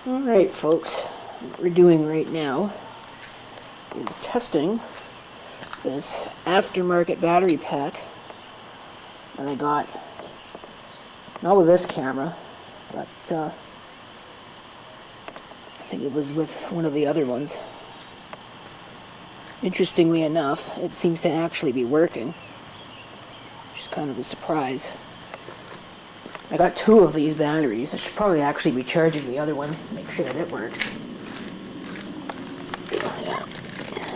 Alright folks, what we're doing right now is testing this aftermarket battery pack that I got, not with this camera, but I think it was with one of the other ones. Interestingly enough, it seems to actually be working, which is kind of a surprise. I got two of these batteries. I should probably actually be charging the other one, make sure that it works. Yeah.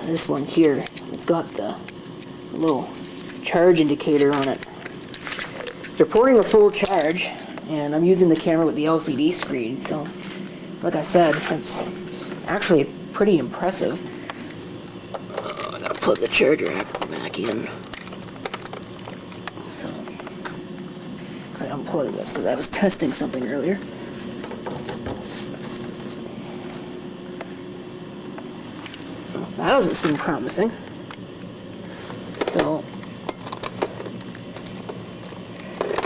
This one here, it's got the little charge indicator on it. It's reporting a full charge, and I'm using the camera with the LCD screen, so like I said, it's actually pretty impressive. I gotta plug the charger back in. So I unplugged this because I was testing something earlier. That doesn't seem promising. So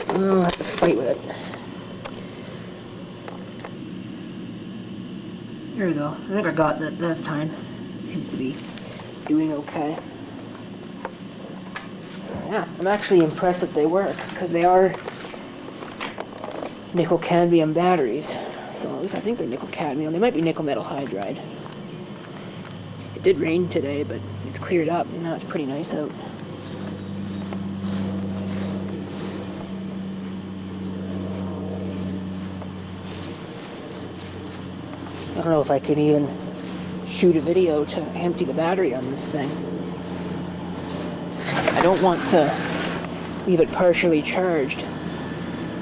I'll have to fight with it. There we go. I think I got that time. Seems to be doing okay. So yeah, I'm actually impressed that they work because they are nickel cadmium batteries. So at least I think they're nickel cadmium. They might be nickel metal hydride. It did rain today, but it's cleared up and now it's pretty nice out. I don't know if I could even shoot a video to empty the battery on this thing. I don't want to leave it partially charged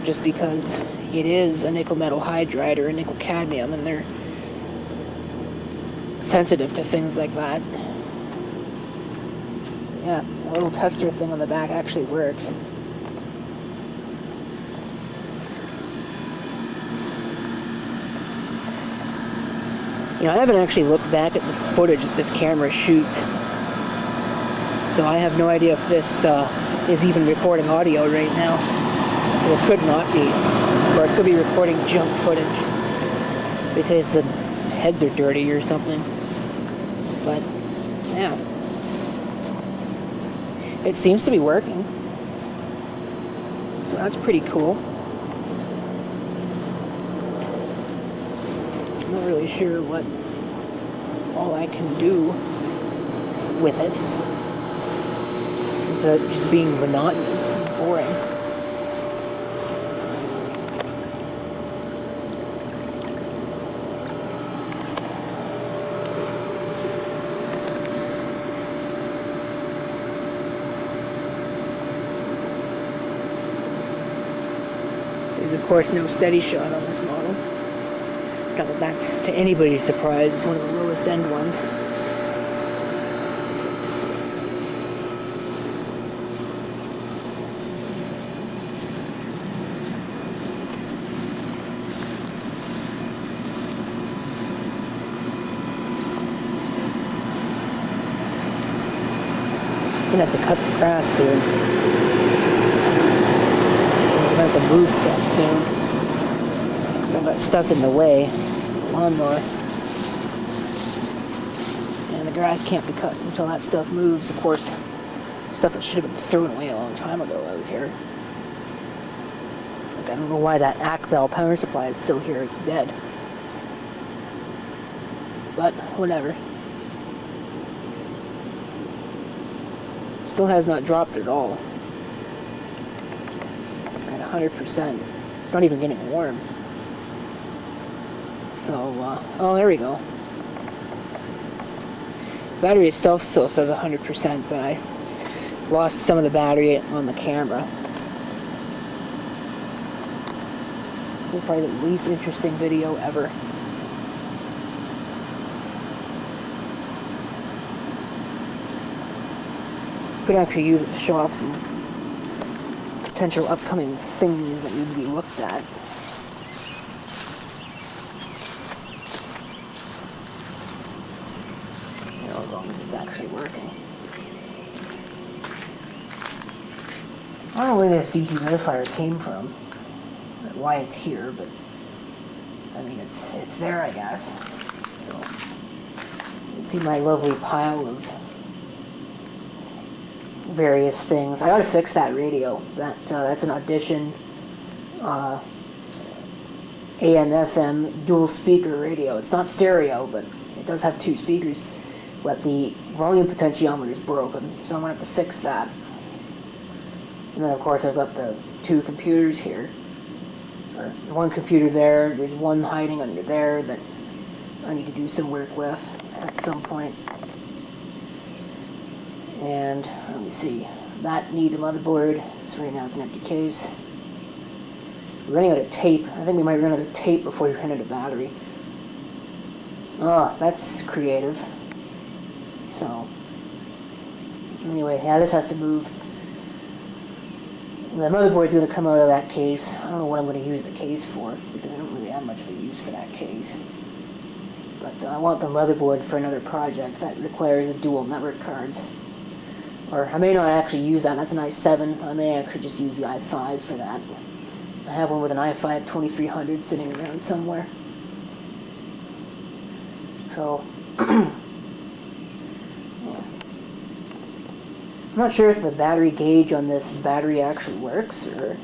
just because it is a nickel metal hydride or a nickel cadmium, and they're sensitive to things like that. Yeah, a little tester thing on the back actually works. You know, I haven't actually looked back at the footage that this camera shoots, so I have no idea if this is even recording audio right now. It could not be, or it could be recording junk footage because the heads are dirty or something. But yeah, it seems to be working, so that's pretty cool. I'm not really sure what all I can do with it without just being monotonous and boring. There's of course no steady shot on this model. Not that that's to anybody's surprise, it's one of the lowest end ones. I'm gonna have to cut the grass soon. I'm gonna have to move stuff soon. So I got stuck in the way. Lawnmower. And the grass can't be cut until that stuff moves. Of course, stuff that should have been thrown away a long time ago out here. Like, I don't know why that Akbel power supply is still here. It's dead. But whatever. Still has not dropped at all. At 100%. It's not even getting warm. So, oh, there we go. Battery itself still says 100%, but I lost some of the battery on the camera. This is probably the least interesting video ever. Could actually use it to show off some potential upcoming things that need to be looked at. As long as it's actually working. I don't know where this dehumidifier came from, or why it's here, but I I mean, it's there, I guess. So, you can see my lovely pile of various things. I gotta fix that radio. That's an Audition AM/FM dual speaker radio. It's not stereo, but it does have 2 speakers. But the volume potentiometer is broken, so I'm gonna have to fix that. And then, of course, I've got the 2 computers here. Or one computer there. There's one hiding under there that I need to do some work with at some point. And let me see. That needs a motherboard. So right now it's an empty case. We're running out of tape. I think we might run out of tape before we run out of battery. Oh, that's creative. So, anyway, yeah, this has to move. The motherboard's going to come out of that case. I don't know what I'm going to use the case for, because I don't really have much of a use for that case. But I want the motherboard for another project that requires a dual network cards. Or I may not actually use that. That's an i7. I may actually just use the i5 for that. I have one with an i5 2300 sitting around somewhere. So, yeah. I'm not sure if the battery gauge on this battery actually works, or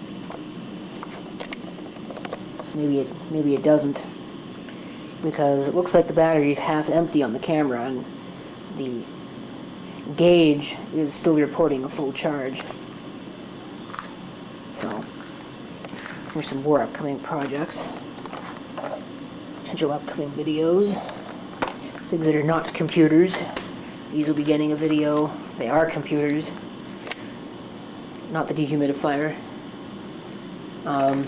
maybe it doesn't, because it looks like the battery is half empty on the camera and the gauge is still reporting a full charge. So, here's some more upcoming projects, potential upcoming videos, things that are not computers. These will be getting a video. They are computers, not the dehumidifier. And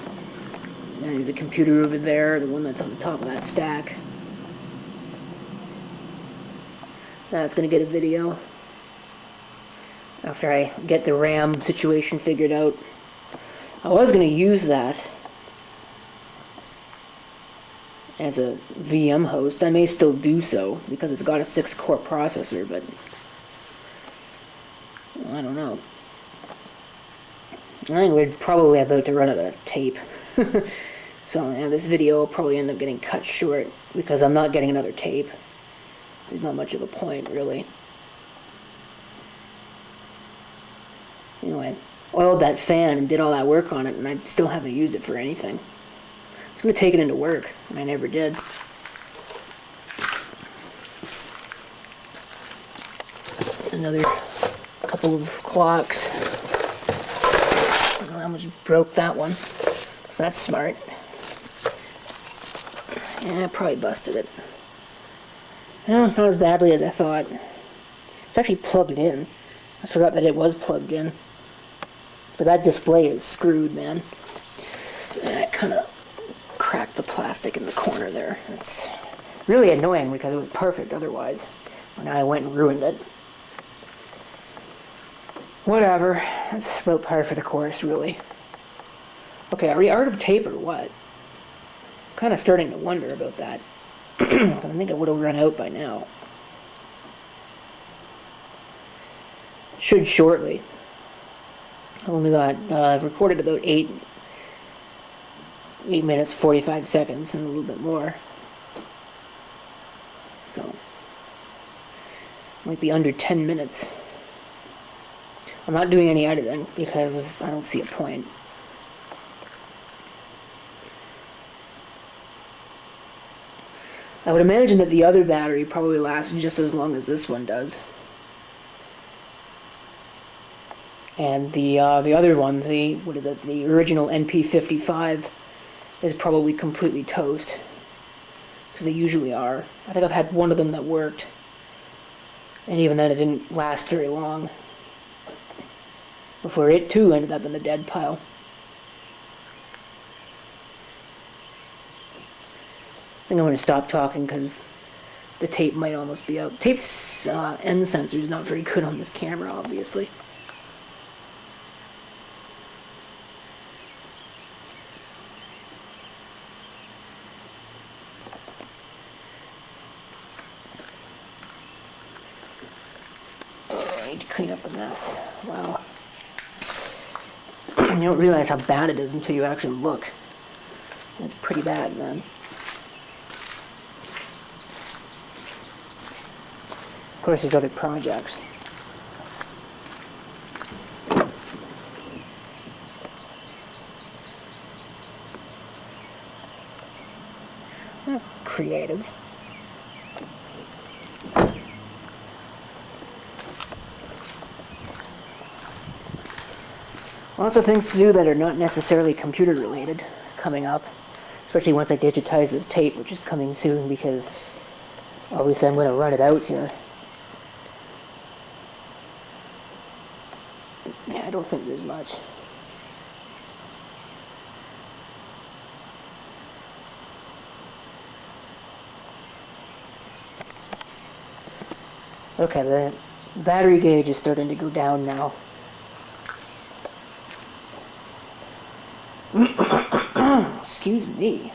there's a computer over there, the one that's on the top of that stack. That's going to get a video after I get the RAM situation figured out. I was going to use that as a VM host. I may still do so because it's got a 6-core processor, but I don't know. I think we're probably about to run out of tape. So yeah, this video will probably end up getting cut short because I'm not getting another tape. There's not much of a point, really. Anyway, oiled that fan and did all that work on it, and I still haven't used it for anything. I was going to take it into work, and I never did. Another couple of clocks. I don't know how much broke that one, so that's smart. Yeah, I probably busted it. No, not as badly as I thought. It's actually plugged in. I forgot that it was plugged in. But that display is screwed, man. And I kind of cracked the plastic in the corner there. It's really annoying because it was perfect otherwise. And I went and ruined it. Whatever. That's about par for the course, really. Okay, are we out of tape or what? Kind of starting to wonder about that. I think I would have run out by now. Should shortly. I've only got, I've recorded about 8 minutes, 45 seconds, and a little bit more. So, might be under 10 minutes. I'm not doing any editing because I don't see a point. I would imagine that the other battery probably lasts just as long as this one does. And the other one, the original NP55, is probably completely toast. Because they usually are. I think I've had one of them that worked. And even then it didn't last very long. Before it too ended up in the dead pile. I think I'm going to stop talking because the tape might almost be out. Tape's end sensor is not very good on this camera, obviously. Oh, I need to clean up the mess. Wow. You don't realize how bad it is until you actually look. It's pretty bad, man. course, there's other projects. That's creative. Lots of things to do that are not necessarily computer related coming up. Especially once I digitize this tape, which is coming soon, because obviously I'm going to run it out here. Yeah, I don't think there's much. Okay, the battery gauge is starting to go down now. Excuse me.